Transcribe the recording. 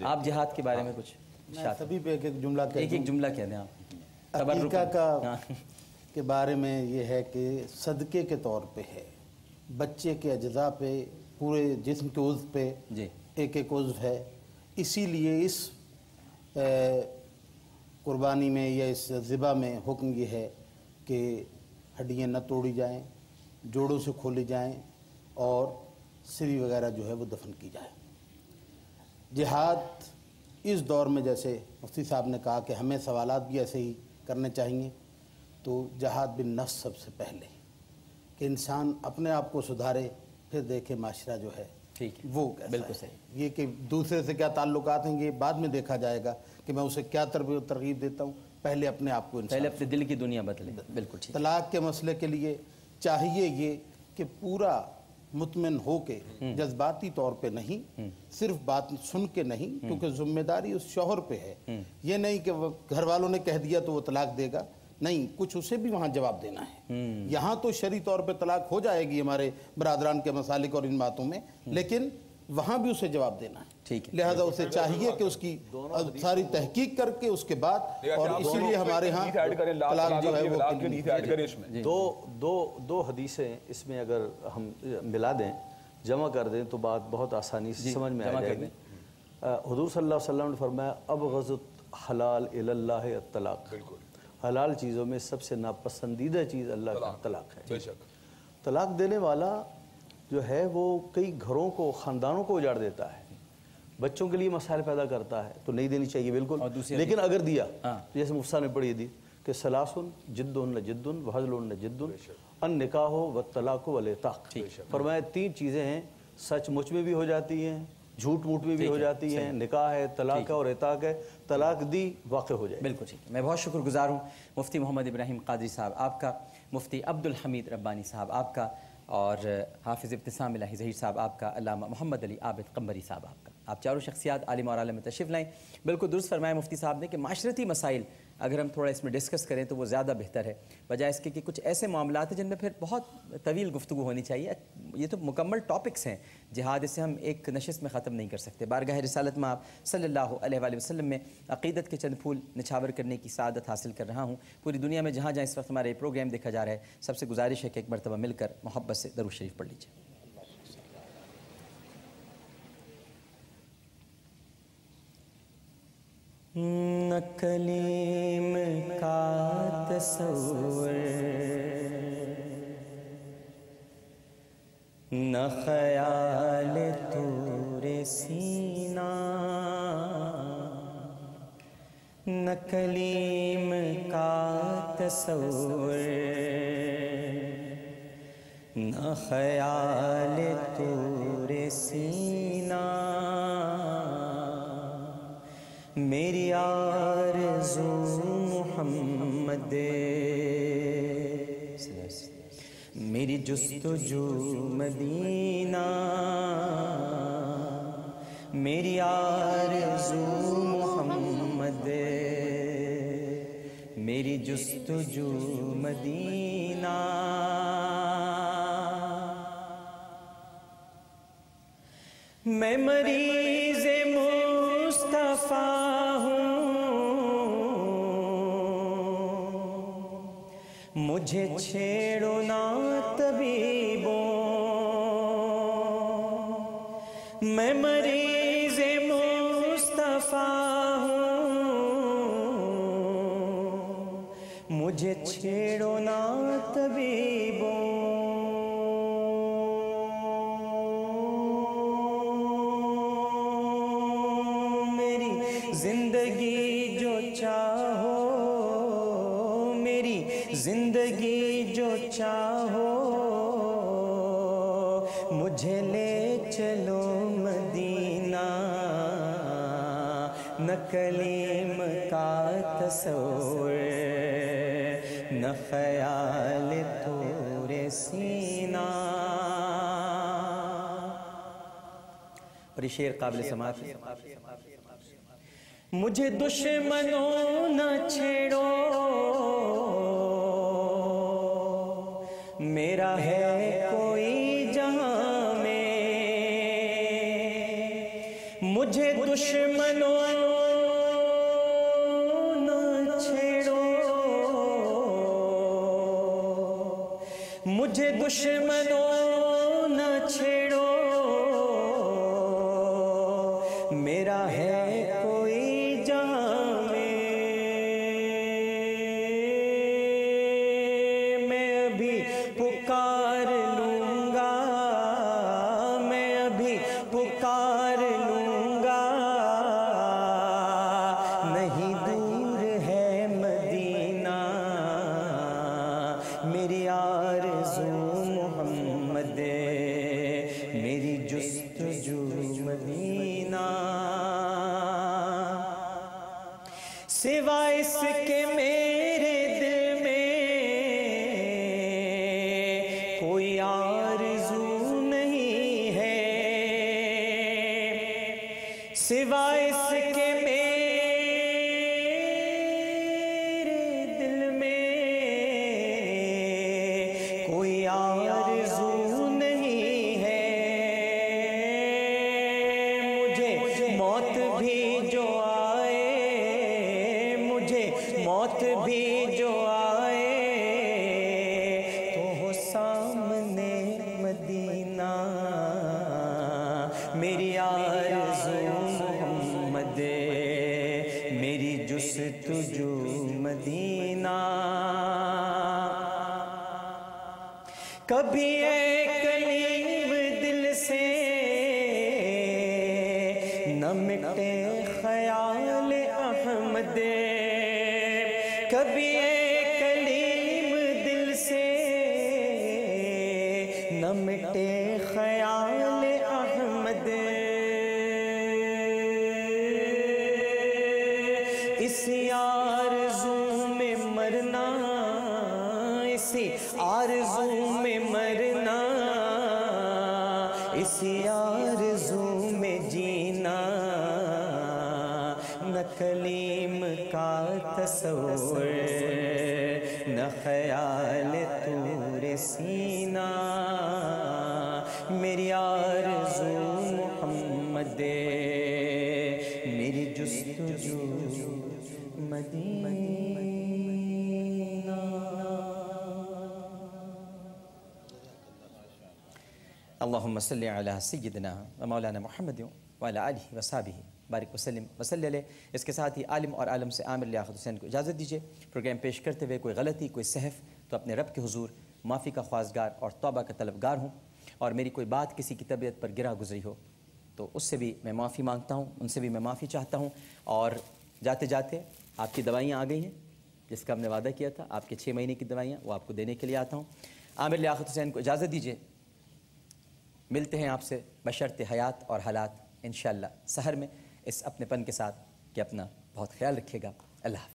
آپ جہاد کے بارے میں کچھ سبھی پہ ایک جملہ ایک جملہ کہہ دیں آپ. عقیقہ کا کے بارے میں یہ ہے کہ صدقے کے طور پہ ہے، بچے کے اجزاء پہ، پورے جسم کے عضو پہ ایک ایک عضو ہے. اسی لیے اس قربانی میں یا اس ذبح میں حکم یہ ہے کہ ہڈیاں نہ توڑی جائیں، جوڑوں سے کھولی جائیں اور سری وغیرہ جو ہے وہ دفن کی جائے. جہاد اس دور میں جیسے مفتی صاحب نے کہا کہ ہمیں سوالات بھی ایسے ہی کرنے چاہیے، تو جہاد بالنفس سب سے پہلے کہ انسان اپنے آپ کو سدھارے، پھر دیکھے معاشرہ جو ہے وہ بالکل صحیح. یہ کہ دوسرے سے کیا تعلقات ہیں یہ بعد میں دیکھا جائے گا کہ میں اسے کیا ترغیب دیتا ہوں، پہلے اپنے آپ کو پہلے اپنے دل کی دنیا بدلے. بالکل ٹھیک. طلاق کے مسئلے کے لیے چاہیے یہ کہ پورا مطمئن ہو کے جذباتی طور پہ نہیں، صرف بات سن کے نہیں، کیونکہ ذمہ داری اس شوہر پہ ہے. یہ نہیں کہ وہ گھر والوں نے کہہ دیا تو وہ طلاق دے گا، نہیں، کچھ اسے بھی وہاں جواب دینا ہے. یہاں تو شرعی طور پہ طلاق ہو جائے گی ہمارے برادران کے مسالک اور ان باتوں میں، لیکن وہاں بھی اسے جواب دینا ہے. لہذا اسے چاہیے کہ اس کی ساری تحقیق کر کے اس کے بعد، اور اسی لیے ہمارے ہاں طلاق جو ہے وہ دو حدیثیں اس میں اگر ہم ملا دیں، جمع کر دیں تو بات بہت آسانی سے سمجھ میں آ جائے گی. حضور صلی اللہ علیہ وسلم نے فرمایا ابغض حلال الی اللہ الطلاق. حلال چیزوں میں سب سے ناپسندیدہ چیز اللہ کا طلاق ہے. طلاق دینے والا جو ہے وہ کئی گھروں کو، خاندانوں کو اجاڑ دیتا ہے، بچوں کے لیے مسائل پیدا کرتا ہے، تو نہیں دینی چاہیے بالکل. لیکن اگر دیا، جیسے مفتی نے پڑھی دی کہ سلاسن جدن جدن وحزل جدن النکاح والطلاق والعتاق. فرمایا تین چیزیں ہیں، سچ مچ میں بھی ہو جاتی ہیں، جھوٹ موٹ میں بھی ہو جاتی ہیں، نکاح ہے، طلاق ہے اور عتاق ہے. طلاق دی واقع ہو جائے. بالکل ٹھیک. میں بہت شکر گزار ہوں مفتی محمد ابراہیم قادری صاحب آپ کا، مفتی عبدالحمید ربانی صاحب آپ کا، اور حافظ ابتسام الہی ظہیر صاحب آپ کا، علامہ محمد علی عابد قمبری صاحب آپ کا. آپ چاروں شخصیات عالم اور عالم میں تشریف لائیں. بالکل درست فرمایا مفتی صاحب نے کہ معاشرتی مسائل اگر ہم تھوڑا اس میں ڈسکس کریں تو وہ زیادہ بہتر ہے، بجائے اس کے کہ کچھ ایسے معاملات ہیں جن میں پھر بہت طویل گفتگو ہونی چاہیے. یہ تو مکمل ٹاپکس ہیں جہاد، اسے ہم ایک نشست میں ختم نہیں کر سکتے. بارگاہ رسالت میں آپ صلی اللہ علیہ وآلہ وسلم میں عقیدت کے چند پھول نچھاور کرنے کی سعادت حاصل کر رہا ہوں. پوری دنیا میں جہاں جہاں اس وقت ہمارا یہ پروگرام دیکھا جا رہا ہے، سب سے گزارش ہے کہ ایک مرتبہ مل کر محبت سے درود شریف پڑھ لیجیے. نہ کلیم کا تصور، نہ خیال طور سینہ، نہ کلیم کا تصور، نہ خیال طور سینہ، میری آرزو محمد، میری جستجو مدینہ، میری آرزو محمد، میری جستجو مدینہ. میں مریض مصطفیٰ ہوں، مجھے چھیڑو نا طبیبوں. میں مریض مصطفیٰ ہوں، مجھے چھیڑو نا طبیبوں. زندگی جو چاہو، میری زندگی جو چاہو، مجھے لے چلو مدینہ. نہ کلیم کا تصور، نہ خیال طور سینہ. اور یہ شعر قابل سماعت ہے. مجھے دشمنوں نہ چھیڑو، میرا ہے کوئی جہاں میں. مجھے دشمن دشمنوں نہ چھیڑو، مجھے دشمنوں نہ چھیڑو، میرا ہے کوئی جہاں میں ابھی پکار لوں گا، میں ابھی پکار لوں گا، نہیں دور ہے مدینہ میری آرزو محمد، میری جستجو مدینہ، سوائے اس کے میرے دل میں کوئی آرزو نہیں ہے، سوائے اس کے میرے دل میں کوئی آرزو نہیں ہے، مجھے موت بھی جو آئے، مجھے موت بھی جو آئے تو ہو سامنے مدینہ، میری آرزو محمد، میری جستجو مدینہ، کبھی اے کلیم دل سے نہ مٹے خیال احمد، کبھی اے کلیم دل سے نہ مٹے خیال احمد، اسی آرزو میں مرنا، اسی آرزو میں مرنا، اسی آرزو میں جینا، نہ کلیم کا تصور، نہ خیال طور سینہ، میری آرزو محمد، میری جستجو مدینہ۔ اللہم صلی علی سیدنا و مولانا محمد وعلی آلہ وصحبہ بارک وسلم وصلی علیہ۔ اس کے ساتھ ہی عالم اور عالم سے عامر لیاقت حسین کو اجازت دیجیے۔ پروگرام پیش کرتے ہوئے کوئی غلطی، کوئی سہف تو اپنے رب کے حضور معافی کا خواستگار اور توبہ کا طلبگار ہوں، اور میری کوئی بات کسی کی طبیعت پر گرا گزری ہو تو اس سے بھی میں معافی مانگتا ہوں، ان سے بھی میں معافی چاہتا ہوں، اور جاتے جاتے آپ کی دوائیاں آ گئی ہیں جس کا ہم نے وعدہ کیا تھا، آپ کے 6 مہینے کی دوائیاں وہ آپ کو دینے کے لیے آتا ہوں۔ عامر لیاقت حسین کو اجازت دیجیے، ملتے ہیں آپ سے بشرط حیات اور حالات انشاءاللہ سحر میں، اس اپنے پن کے ساتھ کہ اپنا بہت خیال رکھیے گا۔ اللہ حافظ۔